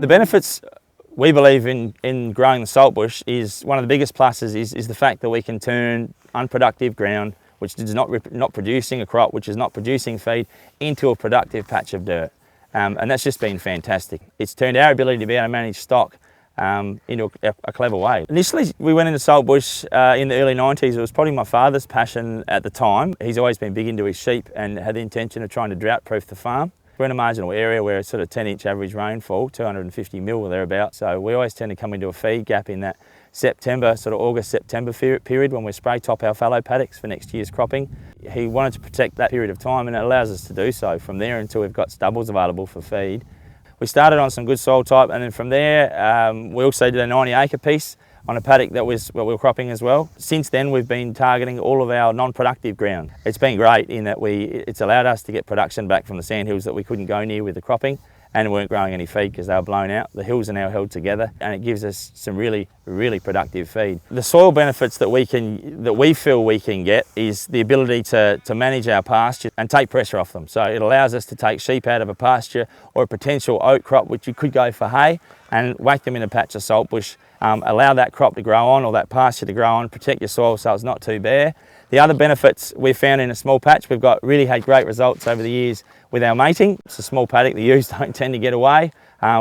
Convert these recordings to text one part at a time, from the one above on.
The benefits we believe in growing the saltbush is one of the biggest pluses is the fact that we can turn unproductive ground, which is not producing a crop, which is not producing feed, into a productive patch of dirt. And that's just been fantastic. It's turned our ability to be able to manage stock into a clever way. Initially, we went into saltbush in the early 90s. It was probably my father's passion at the time. He's always been big into his sheep and had the intention of trying to drought-proof the farm. We're in a marginal area where it's sort of 10-inch average rainfall, 250 mil or thereabouts. So we always tend to come into a feed gap in that September, sort of August-September period when we spray top our fallow paddocks for next year's cropping. He wanted to protect that period of time, and it allows us to do so from there until we've got stubbles available for feed. We started on some good soil type, and then from there we also did a 90-acre piece on a paddock that was what we were cropping as well. Since then, we've been targeting all of our non-productive ground. It's been great in that it's allowed us to get production back from the sandhills that we couldn't go near with the cropping, and weren't growing any feed because they were blown out. The hills are now held together, and it gives us some really productive feed. The soil benefits that we feel we can get is the ability to manage our pasture and take pressure off them. So it allows us to take sheep out of a pasture or a potential oat crop, which you could go for hay, and whack them in a patch of saltbush. Allow that crop to grow on, or that pasture to grow on, protect your soil so it's not too bare. The other benefits we've found in a small patch, we've really had great results over the years with our mating. It's a small paddock, the ewes don't tend to get away.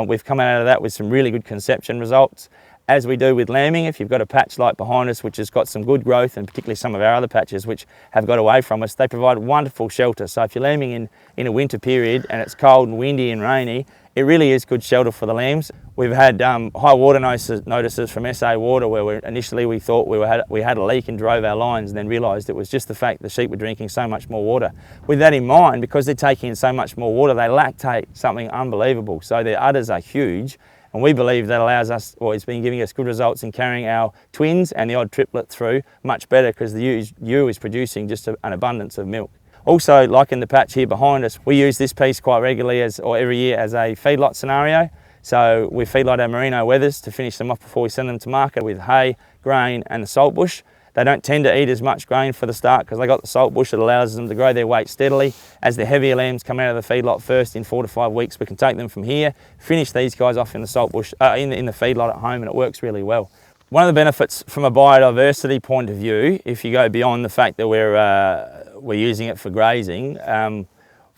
We've come out of that with some really good conception results. As we do with lambing, if you've got a patch like behind us which has got some good growth, and particularly some of our other patches which have got away from us, they provide wonderful shelter. So if you're lambing in a winter period and it's cold and windy and rainy, it really is good shelter for the lambs. We've had high water notices from SA Water where initially we thought we had a leak and drove our lines, and then realised it was just the fact the sheep were drinking so much more water. With that in mind, because they're taking in so much more water, they lactate something unbelievable. So their udders are huge, and we believe that allows us, or it's been giving us good results in carrying our twins and the odd triplet through much better, because the ewe is producing just an abundance of milk. Also, like in the patch here behind us, we use this piece quite regularly every year as a feedlot scenario. So we feedlot our merino wethers to finish them off before we send them to market with hay, grain and the saltbush. They don't tend to eat as much grain for the start because they got the saltbush that allows them to grow their weight steadily. As the heavier lambs come out of the feedlot first in 4 to 5 weeks, we can take them from here, finish these guys off in the saltbush, in the feedlot at home, and it works really well. One of the benefits from a biodiversity point of view, if you go beyond the fact that we're using it for grazing,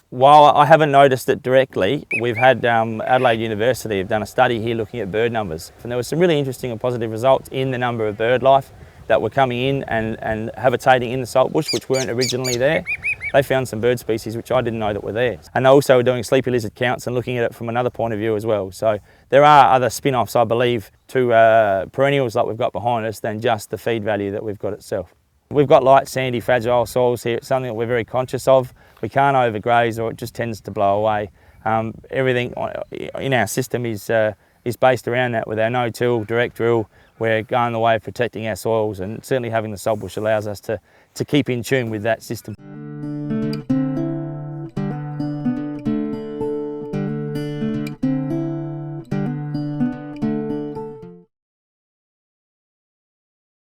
while I haven't noticed it directly, we've had Adelaide University have done a study here looking at bird numbers, and there were some really interesting and positive results in the number of bird life that were coming in and habitating in the saltbush, which weren't originally there. They found some bird species which I didn't know that were there. And they also were doing sleepy lizard counts and looking at it from another point of view as well. So there are other spin-offs, I believe, to perennials like we've got behind us than just the feed value that we've got itself. We've got light, sandy, fragile soils here. It's something that we're very conscious of. We can't overgraze or it just tends to blow away. Everything in our system is based around that. With our no-till, direct drill, we're going the way of protecting our soils, and certainly having the saltbush allows us to keep in tune with that system.